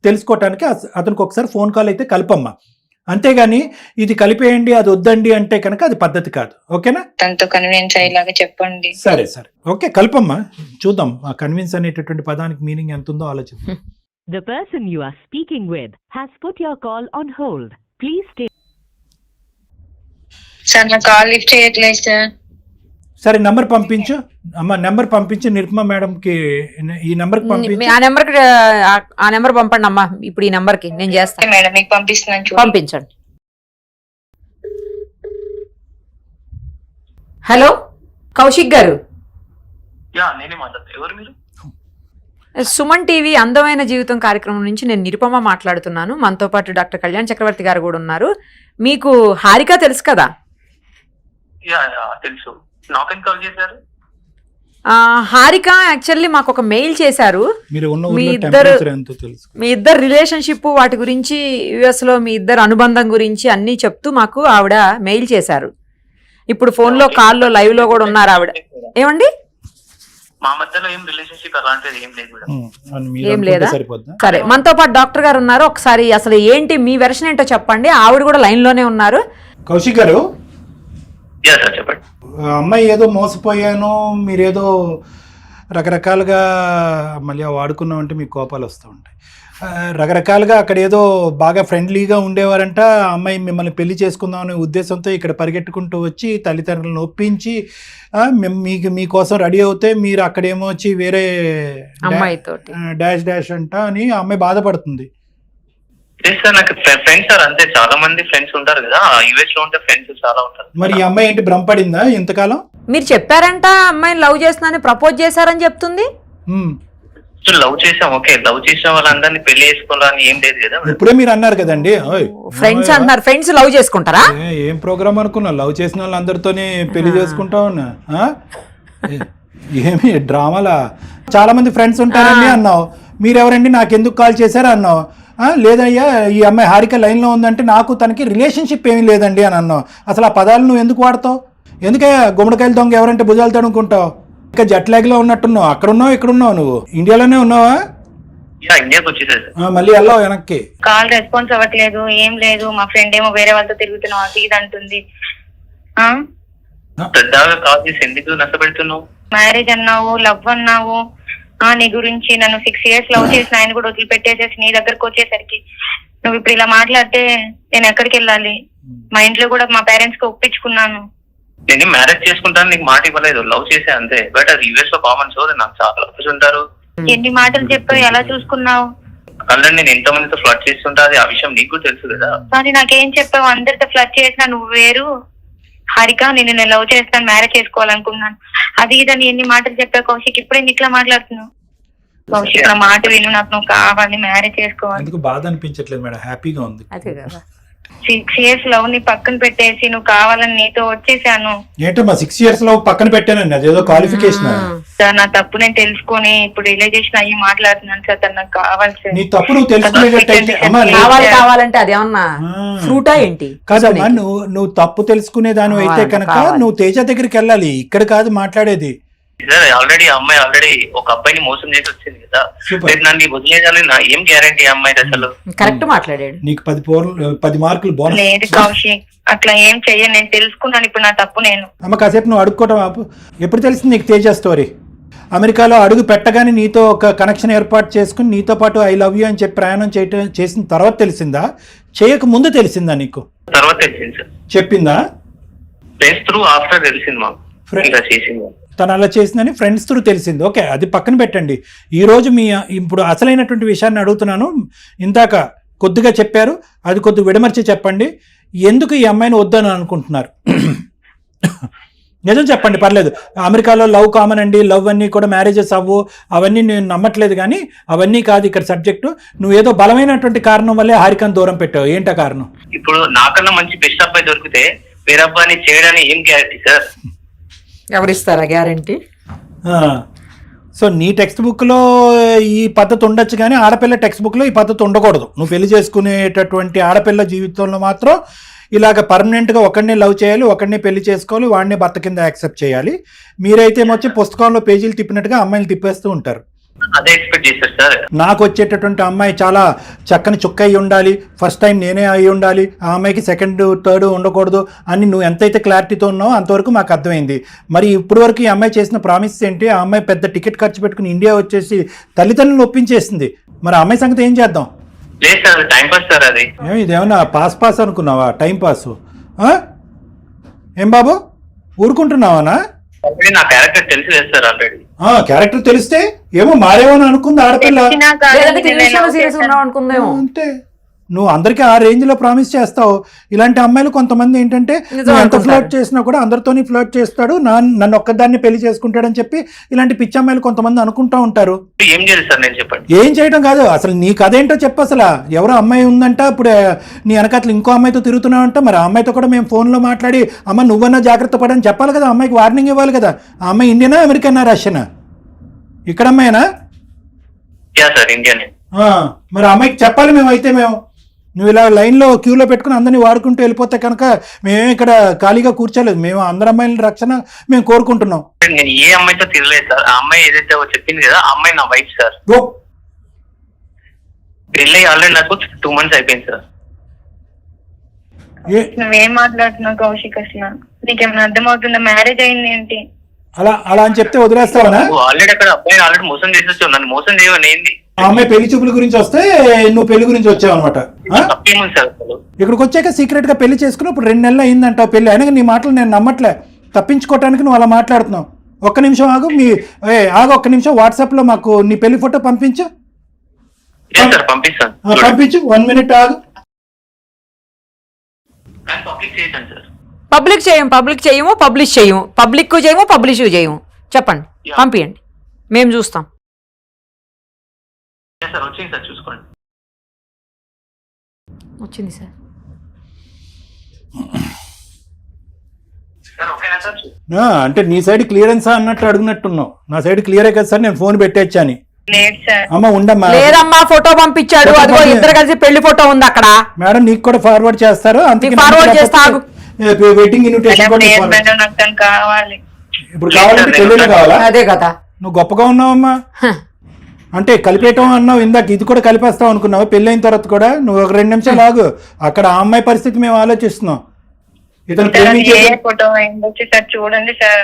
తెలుసుకోవటానికి అతనికి ఒకసారి ఫోన్ కాల్ అయితే కలపమ్మా. అంతేగాని ఇది కలిపేయండి అది వద్దండి అంటే కనుక అది పద్ధతి కాదు. ఓకేనా? తనతో కన్విన్స్ అయ్యేలాగా చెప్పండి. సరే ఓకే, కల్పమ్మా. చూద్దాం ఆ కన్విన్స్ అనేటటువంటి పదానికి మీనింగ్ ఎంత ఉందో ఆలోచిద్దాం. The person you are speaking with has put your call on hold. Please stay. Sir నా కాల్ లిఫ్ట్ చేయట్లేదు సార్. సరే నంబర్ పంపించు అమ్మా, నెంబర్ పంపించు నిరుపమ మేడంకి. ఈ నెంబర్ పంపించు. ఆ నెంబర్ పంపండి అమ్మా. ఇప్పుడు ఈ నెంబర్ కి నేను చేస్తాను మేడం, మీకు పంపిస్తున్నాను, పంపించండి. హలో కౌశిక్ గారు. ఎవరు మీరు? సుమన్ టీవీ అందమైన జీవితం కార్యక్రమం నుంచి నేను నిరుపమ మాట్లాడుతున్నాను. మనతో పాటు డాక్టర్ కళ్యాణ్ చక్రవర్తి గారు కూడా ఉన్నారు. మీకు హారిక తెలుసు కదా? తెలుసు. నాకెందుకు కాల్ చేశారు? హారిక యాక్చువల్లీ మాకు ఒక మెయిల్ చేశారు. మీ ఇద్దరు రిలేషన్షిప్ వాటి గురించి, యుఎస్ లో మీ ఇద్దరు అనుబంధం గురించి అన్ని చెప్తూ మాకు ఆవిడ మెయిల్ చేశారు. ఇప్పుడు ఫోన్ లో కాల్లో లైవ్ లో కూడా ఉన్నారు ఆవిడ. ఏమండి? మా మధ్యలో ఏం రిలేషన్షిప్ అలాంటిది ఏం లేదు. ఏం లేదా? సరే, మనతో పాటు డాక్టర్ గారు ఉన్నారు. ఒకసారి అసలు ఏంటి మీ వెర్షన్ ఏంటో చెప్పండి. ఆవిడ కూడా లైన్ లోనే ఉన్నారు. కౌశిక్ గారు, చెప్పండి. అమ్మాయి ఏదో మోసపోయాను, మీరేదో రకరకాలుగా మళ్ళీ వాడుకున్నామంటే మీకు కోపాలు వస్తూ ఉంటాయి. రకరకాలుగా అక్కడ ఏదో బాగా ఫ్రెండ్లీగా ఉండేవారంట. ఆ అమ్మాయి మిమ్మల్ని పెళ్లి చేసుకుందాం అనే ఉద్దేశంతో ఇక్కడ పరిగెట్టుకుంటూ వచ్చి తల్లిదండ్రులను ఒప్పించి మీకోసం రెడీ అవుతే మీరు అక్కడేమో వచ్చి వేరే అమ్మాయితో డాష్ డాష్ అంట అని ఆ అమ్మాయి బాధపడుతుంది. సార్ నాకు ఫ్రెండ్స్ సార్ అంతే, చాలా మంది ఫ్రెండ్స్ ఉంటారు కదా, యుఎస్ లో ఉంటే ఫ్రెండ్స్ చాలా ఉంటారు. మరి ఈ అమ్మాయి ఏంటి భ్రమపడిందా ఇంతకాలం? మీరు చెప్పారంట అమ్మాయిని లవ్ చేస్తున్నానని, ప్రపోజ్ చేశారని చెప్తుంది. లవ్ చేసాం, ఓకే, లవ్ చేసిన వాళ్ళందరినీ పెళ్లి చేసుకోవాలని ఏం లేదు కదా. ఇప్పుడే మీరు అన్నారు కదండి ఫ్రెండ్స్ అంటున్నారు, ఫ్రెండ్స్ లవ్ చేసుకుంటారా? ఏం ప్రోగ్రామ్ అనుకున్నా, లవ్ చేసిన వాళ్ళందరితోనే పెళ్లి చేసుకుంటా ఉన్నా? ఏమి డ్రామాలా? చాలా మంది ఫ్రెండ్స్ ఉంటారండి అన్నావు, మీరెవరండి నాకెందుకు కాల్ చేశారు అన్నావు. లేదయ్యా ఈ అమ్మాయి హారిక లైన్లో ఉందంటే నాకు తనకి రిలేషన్షిప్ ఏమీ లేదండి అని అన్నావు. అసలు ఆ పదాలు నువ్వు ఎందుకు వాడతావు? ఎందుకే గుమ్మడికాయలు దొంగ ఎవరంటే భుజాలు తడుముకుంటావు? ఇంకా జట్ లాగ్లో ఉన్నట్టున్నావు. అక్కడ ఉన్నావు, ఇక్కడ ఉన్నావు, నువ్వు ఇండియాలోనే ఉన్నావా? ఇండియాకి వచ్చేసారు. మళ్ళీ వెళ్ళావు వెనక్కి. కాల్ రెస్పాన్స్ అవ్వట్లేదు, ఏం లేదు. మా ఫ్రెండ్ ఏమో వేరే వాళ్ళతో తిరుగుతున్నావు అది ఇది అంటుంది. పెద్దగా కాల్ చేసి ఎందుకు నష్టపెడుతున్నావు? మ్యారేజ్ అన్నావు, లవ్ అన్నావు, నీ గురించి నన్ను 6 years లవ్ చేసిన ఆయన కూడా వదిలిపెట్టేసేసి నీ దగ్గరకు వచ్చేసరికి నువ్వు ఇప్పుడు ఇలా మాట్లాడితే నేను ఎక్కడికి వెళ్ళాలి? మా ఇంట్లో కూడా మా పేరెంట్స్ కి ఒప్పించుకున్నాను. నేను మ్యారేజ్ చేసుకుంటాను నీకు మాట ఇవ్వలేదు, లవ్ చేసే అంతే. బట్ అది యుఎస్ లో కామన్, సో నాకు చాలా లవ్స్ ఉంటారు. ఎన్ని మాటలు చెప్పావు, ఎలా చూసుకున్నావు? ఆల్రెడీ నేను ఎంతో మందితో ఫ్లడ్ చేస్తుంటా, అది ఆ విషయం నీకు తెలుసు కదా. కానీ నాకేం చెప్పావు? అందరితో ఫ్లడ్ చేసినా నువ్వు వేరు, హారిక నేను లవ్ చేస్తాను, మ్యారేజ్ చేసుకోవాలనుకున్నాను, అది ఇదని ఎన్ని మాటలు చెప్పావు కౌశిక్. ఇప్పుడే ఇట్లా మాట్లాడుతున్నావు. కౌశిక్ నా మాట విను, నాకు నువ్వు కావాలి, మ్యారేజ్ చేసుకోవాలి. బాధ అనిపించట్లేదు మేడం, హ్యాపీగా ఉంది. 6 years లవ్ ని పక్కన పెట్టేసి నువ్వు కావాలని నీతో వచ్చేసాను. ఏంటమ్మా 6 years లవ్ పక్కన పెట్టానండి, అదేదో క్వాలిఫికేషన్. సార్ నా తప్పు నేను తెలుసుకొని ఇప్పుడు రియలైజేషన్ అయ్యి మాట్లాడుతున్నాను సార్. తను నాకు కావాలి సార్. నీ తప్పు నువ్వు తెలుసుకునేటట్టయితే కావాలంటే అదేమన్నా ఫ్రూటా ఏంటి? కాదమ్మా, నువ్వు తప్పు తెలుసుకునే దాని అయితే కనుక నువ్వు తేజ దగ్గరికి వెళ్ళాలి, ఇక్కడ కాదు మాట్లాడేది. ఆల్రెడీ అమ్మాయి ఒక అబ్బాయిని మోసం చేసి వచ్చింది కదా, నన్ను వదిలేదని నా ఏం గ్యారంటీ అమ్మాయి అసలు? కరెక్ట్ మాట్లాడాడు. నీకు 10 మార్కులు బోనస్. లేదు కౌశిక్, అట్లా ఏం చెయ్యను, నేను తెలుసుకున్నాను ఇప్పుడు నా తప్పు. నేను అమ్మ కాసేపు నువ్వు అడుక్కోవటం ఆపు. ఎప్పుడు తెలిసింది నీకు తేజ స్టోరీ? అమెరికాలో అడుగు పెట్టగానే నీతో ఒక కనెక్షన్ ఏర్పాటు చేసుకుని నీతో పాటు ఐ లవ్ యూ అని చెప్పి ప్రయాణం చేసిన తర్వాత తెలిసిందా, చేయక ముందు తెలిసిందా నీకు? తర్వాత తెలిసింది సార్. చెప్పిందా? ఫ్రెండ్స్ త్రూ ఆఫ్టర్ తెలిసింది మాకు చేసింది. తను అలా చేసిందని ఫ్రెండ్స్ త్రూ తెలిసింది. ఓకే, అది పక్కన పెట్టండి. ఈరోజు ఇప్పుడు అసలైనటువంటి విషయాన్ని అడుగుతున్నాను. ఇందాక కొద్దిగా చెప్పారు, అది కొద్దిగా విడమర్చి చెప్పండి. ఎందుకు ఈ అమ్మాయిని వద్దని అనుకుంటున్నారు? నిజం చెప్పండి, పర్లేదు. అమెరికాలో లవ్ కామన్ అండి, లవ్ అన్నీ కూడా మ్యారేజెస్ అవ్వు, అవన్నీ నేను నమ్మట్లేదు. కానీ అవన్నీ కాదు ఇక్కడ సబ్జెక్టు. నువ్వు ఏదో బలమైనటువంటి కారణం వల్లే హారికను దూరం పెట్టావు. ఏంటా కారణం? ఇప్పుడు నాకన్నా మంచి బెస్ట్ అబ్బాయి దొరికితే వేరే అబ్బాయిని చేయడానికి ఏం గ్యారెంటీ సార్? ఎవరిస్తారా గ్యారంటీ? సో నీ టెక్స్ట్ బుక్లో ఈ పద్ధతి ఉండొచ్చు, కానీ ఆడపిల్ల టెక్స్ట్ బుక్లో ఈ పద్ధతి ఉండకూడదు. నువ్వు పెళ్లి చేసుకునేటటువంటి ఆడపిల్ల జీవితంలో మాత్రం ఇలాగ పర్మనెంట్గా ఒకడినే లవ్ చేయాలి, ఒకడినే పెళ్లి చేసుకోవాలి, వాడిని భర్త కింద యాక్సెప్ట్ చేయాలి. మీరైతే వచ్చి పుస్తకంలో పేజీలు తిప్పినట్టుగా అమ్మాయిలు తిప్పేస్తూ ఉంటారు. అదే ఎక్స్పెక్ట్ చేశారు సార్. నాకు వచ్చేటటువంటి అమ్మాయి చాలా చక్కని చుక్క అయి ఉండాలి, ఫస్ట్ టైం నేనే అయి ఉండాలి, ఆ అమ్మాయికి సెకండ్ థర్డ్ ఉండకూడదు అని నువ్వు ఎంతైతే క్లారిటీతో ఉన్నావో అంతవరకు మాకు అర్థమైంది. మరి ఇప్పుడు వరకు ఈ అమ్మాయి చేసిన ప్రామిస్ ఏంటి? ఆ అమ్మాయి పెద్ద టికెట్ ఖర్చు పెట్టుకుని ఇండియా వచ్చేసి తల్లిదండ్రులను ఒప్పించేసింది. మరి ఆ అమ్మాయి సంగతి ఏం చేద్దాం? లేదు సార్, టైం పాస్ సార్. అది ఇదేమన్నా పాస్ అనుకున్నావా? టైం పాస్ ఏం బాబు, ఊరుకుంటున్నావానా? నా క్యారెక్టర్ తెలిసి సార్ ఆల్రెడీ. క్యారెక్టర్ తెలిస్తే ఏమో మారేమో అనుకుంది ఆడపిల్ల. అంతే, నువ్వు అందరికీ ఆ రేంజ్ లో ప్రామిస్ చేస్తావు. ఇలాంటి అమ్మాయిలు కొంతమంది ఏంటంటే నువ్వు ఎంత ఫ్లర్ట్ చేసినా కూడా అందరితోని ఫ్లర్ట్ చేస్తాడు, నన్ను ఒక్కదాన్ని పెళ్లి చేసుకుంటాడని చెప్పి ఇలాంటి పిచ్చి అమ్మాయిలు కొంతమంది అనుకుంటా ఉంటారు. ఏం చేయాలి సార్ నేను చెప్పండి? ఏం చేయడం కాదు, అసలు నీకు అదేంటో చెప్పు. అసలు ఎవరో అమ్మాయి ఉందంట, ఇప్పుడు నీ వెనకాతలు ఇంకో అమ్మాయితో తిరుగుతున్నావంట. మరి ఆ అమ్మాయితో కూడా మేము ఫోన్లో మాట్లాడి అమ్మ నువ్వన్నా జాగ్రత్త పడని చెప్పాలి కదా, అమ్మాయికి వార్నింగ్ ఇవ్వాలి కదా. ఆ అమ్మాయి ఇండియనా, అమెరికనా, రష్యనా? ఇక్కడ అమ్మాయినా? ఇండియన్. మరి అమ్మాయికి చెప్పాలి మేము నువ్వు ఇలా లైన్లో క్యూలో పెట్టుకుని అందరినీ వాడుకుంటూ వెళ్ళిపోతే కనుక మేమే ఇక్కడ ఖాళీగా కూర్చోలేదు. మేము అందరి అమ్మాయిల రక్షణ మేము కోరుకుంటున్నాం. నేను ఏ అమ్మాయితో తిరగలేదు సార్. ఆ అమ్మాయి ఏదైతే చెప్పింది కదా, ఆ అమ్మాయి నా వైఫ్ సార్. పెళ్ళి ఆల్రెడీ నాకు 2 months అయిపోయింది సార్. నువ్వేం మాట్లాడుతున్నావు కౌశిక్? అసలు నీకేమైనా అర్థమవుతుందా? మ్యారేజ్ అయింది ఏంటి? అలా అని చెప్తే వదిలేస్తావనా? ఆల్రెడీ అక్కడ అబ్బాయి ఆల్రెడీ మోసం చేసేసి నన్ను మోసం చేయమని ఏంది? ఆ అమ్మాయి పెళ్లి చూపుల గురించి వస్తే నువ్వు పెళ్లి గురించి వచ్చావు అనమాట. తప్పేముంది సార్ అసలు? ఇక్కడికి వచ్చాక సీక్రెట్ గా పెళ్లి చేసుకుని ఇప్పుడు 2 నెలలు అయిందంటావు పెళ్లి అయినా నీ మాటలు నేను నమ్మట్లే. తప్పించుకోవటానికి నువ్వు అలా మాట్లాడుతున్నావు. ఒక్క నిమిషం ఆగు, ఒక్క నిమిషం వాట్సాప్ లో మాకు నీ పెళ్లి ఫోటో పంపించు. పంపిస్తాను, పంపించు. 1 మినిట్ ఆగు. పబ్లిక్ చేశాను సార్. పబ్లిక్ చేయము, పబ్లిష్ చేయము. చెప్పండి, పంపియండి, మేము చూస్తాం. సార్ వచ్చింది సార్, చూసుకోండి. వచ్చింది సార్. ఓకేనా సార్? అంటే నీ సైడ్ క్లియరెన్సా అన్నట్టు అడుగునట్టున్నావు. నా సైడ్ క్లియరే కదా సార్, నేను ఫోన్ పెట్టేచ్చా అని. అమ్మ ఉండమ్మా. లేదమ్మా, ఫోటో పంపించాడు, అదిగో ఇద్దరు కలిసి పెళ్లి ఫోటో ఉంది అక్కడ. మేడం నీకు కూడా ఫార్వర్డ్ చేస్తారు, అందుకే ఫార్వర్డ్ చేస్తా. వెడ్డింగ్ ఇన్విటేషన్ కావాలి. ఇప్పుడు కావాలంటే పెళ్లిలో కావాలా? అదే కదా. నువ్వు గొప్పగా ఉన్నావమ్మా. అంటే కలిపేయటం అన్నావు ఇందాక, ఇది కూడా కలిపేస్తావు అనుకున్నావు. పెళ్ళైన తర్వాత కూడా నువ్వు ఒక 2 నిమిషాలు ఆగు. అక్కడ ఆ అమ్మాయి పరిస్థితి మేము ఆలోచిస్తున్నాం. ఇతను చూడండి సార్.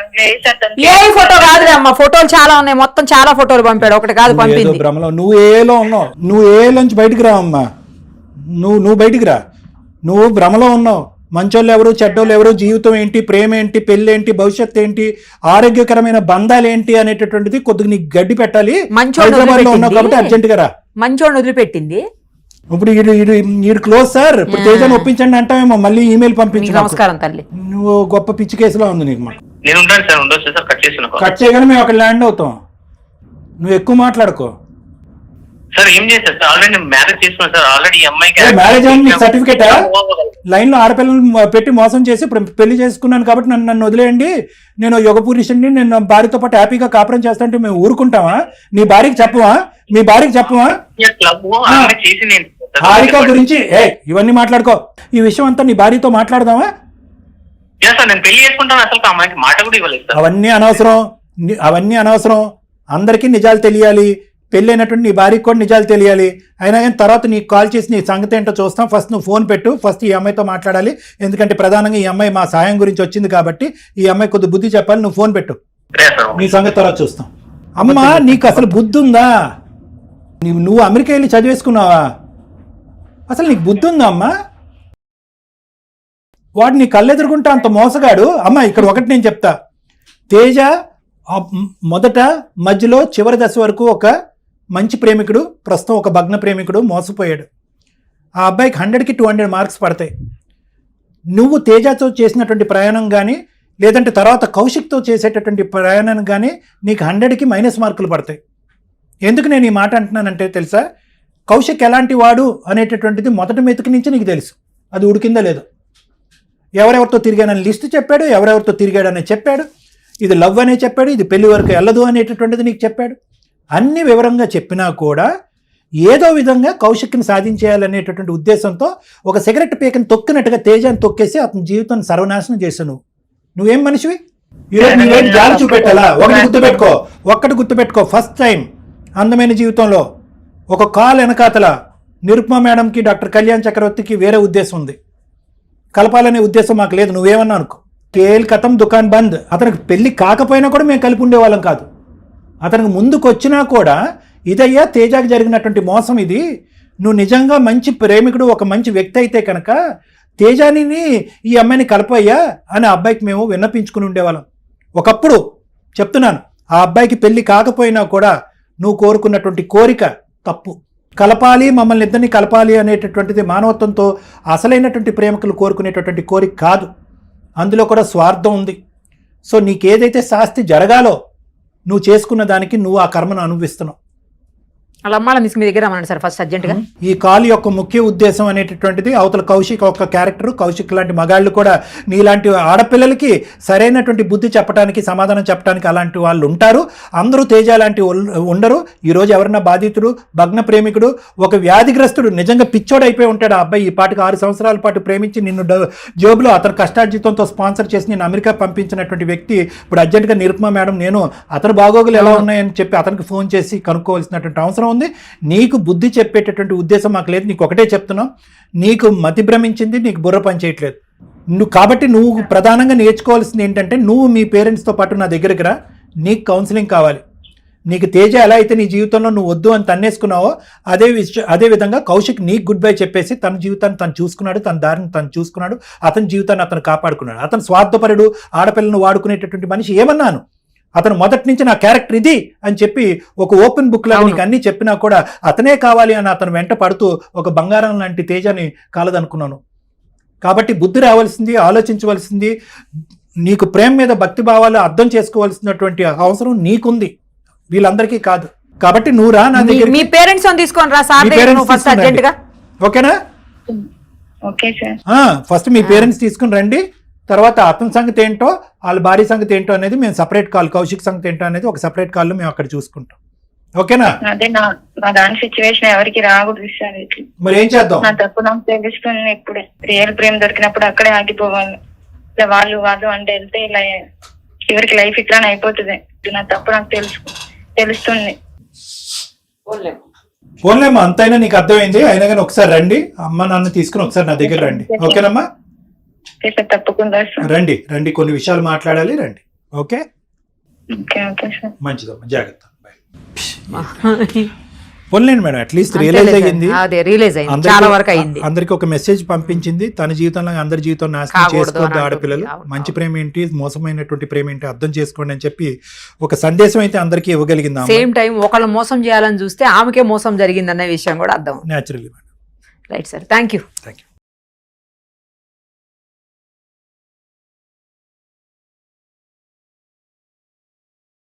ఏ ఫోటో కాదు అమ్మ, ఫోటోలు చాలా ఉన్నాయి, మొత్తం చాలా ఫోటోలు పంపాడు, ఒకటి కాదు పంపింది. భ్రమలో నువ్వు ఏలో ఉన్నావు. నువ్వు ఏలోంచి బయటికి రా అమ్మా. నువ్వు బయటికి రా. నువ్వు భ్రమలో ఉన్నావు. మంచోళ్ళు ఎవరు, చెడ్డోళ్ళు ఎవరు, జీవితం ఏంటి, ప్రేమ ఏంటి, పెళ్లి ఏంటి, భవిష్యత్తు ఏంటి, ఆరోగ్యకరమైన బంధాలు ఏంటి అనేటటువంటిది కొద్దిగా నీకు గడ్డి పెట్టాలి. హైదరాబాద్ లో ఉన్నావు కాబట్టి అర్జెంట్ గా రా. మంచోడు వదిలిపెట్టింది. ఇప్పుడు ఈడు క్లోజ్ సార్. ఇప్పుడు తేజాన్ని ఒప్పించండి అంటావేమో, మళ్ళీ ఈమెయిల్ పంపించి. నమస్కారం తల్లి. నువ్వు గొప్ప పిచ్చి కేసులో ఉంది నీకు. కట్ చేయగానే మేము అక్కడ ల్యాండ్ అవుతాం. నువ్వు ఎక్కువ మాట్లాడుకో సార్. ఏం చేశారు సార్? ఆల్రెడీ మ్యారేజ్ చేసుకున్నాను సార్. ఆల్రెడీ అమ్మాయికి మ్యారేజ్ అయింది, సర్టిఫికేట్ లైన్ లో ఆడపిల్లలు పెట్టి మోసం చేసి ఇప్పుడు పెళ్లి చేసుకున్నాను కాబట్టి నన్ను వదిలేయండి, నేను యుగ పురుషుడిని, నేను భార్యతో పాటు హ్యాపీగా కాపురం చేస్తాంటే మేము ఊరుకుంటామా? నీ భార్యకి చెప్పవా? మీ భార్యకి చెప్పవా? హారిక గురించి ఇవన్నీ మాట్లాడుకో. ఈ విషయం అంతా నీ భార్యతో మాట్లాడదామా? నేను పెళ్లి చేసుకుంటాను, అసలు అమ్మాయికి మాట కూడా ఇవ్వలేదు. అవన్నీ అనవసరం. అందరికీ నిజాలు తెలియాలి. పెళ్ళి అయినటువంటి నీ భార్యకి కూడా నిజాలు తెలియాలి. అయినా కానీ తర్వాత నీకు కాల్ చేసి నీ సంగతి ఏంటో చూస్తాం. ఫస్ట్ నువ్వు ఫోన్ పెట్టు. ఫస్ట్ ఈ అమ్మాయితో మాట్లాడాలి. ఎందుకంటే ప్రధానంగా ఈ అమ్మాయి మా సాయం గురించి వచ్చింది కాబట్టి ఈ అమ్మాయి కొద్ది బుద్ధి చెప్పాలి. నువ్వు ఫోన్ పెట్టు, నీ సంగతి తర్వాత చూస్తాం. అమ్మా నీకు అసలు బుద్ధి ఉందా? నువ్వు అమెరికా వెళ్ళి చదివేసుకున్నావా? అసలు నీకు బుద్ధి ఉందా అమ్మా? వాడు నీ కళ్ళెదురుకుంటా అంత మోసగాడు. అమ్మా ఇక్కడ ఒకటి నేను చెప్తా. తేజ మొదట మధ్యలో చివరి దశ వరకు ఒక మంచి ప్రేమికుడు, ప్రస్తుతం ఒక భగ్న ప్రేమికుడు మోసపోయాడు. ఆ అబ్బాయికి 100కి 200 మార్క్స్ పడతాయి. నువ్వు తేజతో చేసినటువంటి ప్రయాణం కానీ లేదంటే తర్వాత కౌశిక్తో చేసేటటువంటి ప్రయాణం కానీ నీకు 100కి మైనస్ మార్కులు పడతాయి. ఎందుకు నేను ఈ మాట అంటున్నానంటే తెలుసా, కౌశిక్ ఎలాంటి వాడు అనేటటువంటిది మొదటి మెతుకు నుంచి నీకు తెలుసు. అది ఉడికిందా లేదు. ఎవరెవరితో తిరిగానని లిస్ట్ చెప్పాడు, ఎవరెవరితో తిరిగాడని చెప్పాడు, ఇది లవ్ అనే చెప్పాడు, ఇది పెళ్లి వరకు వెళ్ళదు అనేటటువంటిది నీకు చెప్పాడు. అన్ని వివరంగా చెప్పినా కూడా ఏదో విధంగా కౌశిక్ని సాధించేయాలనేటటువంటి ఉద్దేశంతో ఒక సిగరెట్ పీకని తొక్కినట్టుగా తేజాన్ని తొక్కేసి అతని జీవితాన్ని సర్వనాశనం చేశావు. నువ్వేం మనిషివి? ఈరోజు నువ్వేం జాలి చూపెట్టాలా? ఒక్కటి గుర్తుపెట్టుకో. ఫస్ట్ టైం అందమైన జీవితంలో ఒక కాల్ వెనకాతల నిరుపమ మేడంకి డాక్టర్ కళ్యాణ్ చక్రవర్తికి వేరే ఉద్దేశం ఉంది. కలపాలనే ఉద్దేశం మాకు లేదు. నువ్వేమన్నా అనుకో. కేల్ కథం దుకాన్ బంద్. అతనికి పెళ్లి కాకపోయినా కూడా మేము కలిపి ఉండేవాళ్ళం కాదు. అతనికి ముందుకు వచ్చినా కూడా ఇదయ్యా తేజాకి జరిగినటువంటి మోసం ఇది. నువ్వు నిజంగా మంచి ప్రేమికుడు, ఒక మంచి వ్యక్తి అయితే కనుక తేజాని ఈ అమ్మాయిని కలపయ్యా అని అబ్బాయికి మేము విన్నపించుకుని ఉండేవాళ్ళం. ఒకప్పుడు చెప్తున్నాను, ఆ అబ్బాయికి పెళ్లి కాకపోయినా కూడా నువ్వు కోరుకున్నటువంటి కోరిక తప్పు. కలపాలి, మమ్మల్ని ఇద్దరిని కలపాలి అనేటటువంటిది మానవత్వంతో అసలైనటువంటి ప్రేమికులు కోరుకునేటటువంటి కోరిక కాదు. అందులో కూడా స్వార్థం ఉంది. సో నీకేదైతే శాస్తి జరగాలో నువ్వు చేసుకున్న దానికి నువ్వు ఆ కర్మను అనుభవిస్తున్నావు. అలా అమ్మాళ్ళ మీ దగ్గర రమ్మనండి సార్ ఫస్ట్ అర్జెంట్గా. ఈ కాల్ యొక్క ముఖ్య ఉద్దేశం అనేటటువంటిది అవతల కౌశిక్ ఒక క్యారెక్టర్. కౌశిక్ లాంటి మగాళ్ళు కూడా నీలాంటి ఆడపిల్లలకి సరైనటువంటి బుద్ధి చెప్పడానికి, సమాధానం చెప్పడానికి అలాంటి వాళ్ళు ఉంటారు. అందరూ తేజ లాంటి ఉండరు. ఈరోజు ఎవరన్నా బాధితుడు, భగ్న ప్రేమికుడు, ఒక వ్యాధిగ్రస్తుడు, నిజంగా పిచ్చోడు అయిపోయి ఉంటాడు ఆ అబ్బాయి. ఈ పాటికి 6 సంవత్సరాల పాటు ప్రేమించి నిన్ను జేబులో అతను కష్టార్జితంతో స్పాన్సర్ చేసి నేను అమెరికా పంపించినటువంటి వ్యక్తి ఇప్పుడు అర్జెంట్గా నిరుపమ మేడం నేను అతని బాగోగులు ఎలా ఉన్నాయని చెప్పి అతనికి ఫోన్ చేసి కనుక్కోవాల్సినటువంటి అవసరం ఉంది. నీకు బుద్ధి చెప్పేటటువంటి ఉద్దేశం మాకు లేదు. నీకు ఒకటే చెప్తున్నాం, నీకు మతి భ్రమించింది, నీకు బుర్ర పని చేయట్లేదు. కాబట్టి నువ్వు ప్రధానంగా నేర్చుకోవాల్సింది ఏంటంటే, నువ్వు మీ పేరెంట్స్తో పాటు నా దగ్గరికి రా, నీకు కౌన్సిలింగ్ కావాలి. నీకు తేజ ఎలా అయితే నీ జీవితంలో నువ్వు వద్దు అని తన్నేసుకున్నావో అదే విధంగా కౌశిక్ నీకు గుడ్ బై చెప్పేసి తన జీవితాన్ని తను చూసుకున్నాడు, తన దారిని తను చూసుకున్నాడు, అతని జీవితాన్ని అతను కాపాడుకున్నాడు. అతను స్వార్థపరుడు, ఆడపిల్లను వాడుకునేటటువంటి మనిషి ఏమన్నాను, అతను మొదటి నుంచి నా క్యారెక్టర్ ఇది అని చెప్పి ఒక ఓపెన్ బుక్ లాగా నీకు అన్ని చెప్పినా కూడా అతనే కావాలి అని అతను వెంట పడుతూ ఒక బంగారం లాంటి తేజని కాలదనుకున్నాను. కాబట్టి బుద్ధి రావాల్సింది, ఆలోచించవలసింది, నీకు ప్రేమ మీద భక్తి భావాలు అర్థం చేసుకోవాల్సినటువంటి అవసరం నీకుంది, వీళ్ళందరికీ కాదు. కాబట్టి నువ్వు రా నా దగ్గర, మీ పేరెంట్స్ తీసుకొని రా సార్, ఫస్ట్ అర్జెంట్ గా. ఓకేనా? Okay sir. ఫస్ట్ మీ పేరెంట్స్ తీసుకుని రండి, తర్వాత అతని సంగతి ఏంటో, వాళ్ళ భార్య సంగతి ఏంటో అనేది మేము సపరేట్ కాల్, కౌశిక్ సంగతి ఏంటో అనేది ఒక సపరేట్ కాల్లో మేము అక్కడ చూసుకుంటాం. ఓకేనా? అదే నా దాని సిచ్యువేషన్ ఎవరికి రాకూడదు సార్. మరి ఏం చేద్దాం? నా తప్పు నాకు తెలుస్తుంది. ఇప్పుడే రియల్ ప్రేమ దొరికినప్పుడు అక్కడే ఆగిపోవాలి. ఇలా వాళ్ళు అంటే వెళ్తే ఇలా చివరికి లైఫ్ ఇట్లానే అయిపోతుంది. నా తప్పు నాకు తెలుస్తుంది. ఫోన్లేమ్మా, అంతైనా నీకు అర్థమైంది. అయినా కానీ ఒకసారి రండి, అమ్మ నాన్న తీసుకుని ఒకసారి నా దగ్గర రండి. ఓకేనమ్మా? తప్పకుండా రండి, కొన్ని విషయాలు మాట్లాడాలి, రండి. ఓకే, మంచిదమ్మా, జాగ్రత్త. పోన్లేండి మేడం, అట్లీస్ట్ రియలైజ్ అయ్యింది, చాలా వరకు అయింది. అందరికి ఒక మెసేజ్ పంపించింది. తన జీవితంలో అందరి జీవితం నాశనం చేసుకోవద్దు ఆడపిల్లలు, మంచి ప్రేమ ఏంటి, మోసమైనటువంటి ప్రేమ ఏంటి అర్థం చేసుకోండి అని చెప్పి ఒక సందేశం అయితే అందరికీ ఇవ్వగలిగింది. సేమ్ టైం ఒకళ్ళు మోసం చేయాలని చూస్తే ఆమెకే మోసం జరిగిందన్న విషయం కూడా అర్థం. Naturally madam. Right sir, thank you.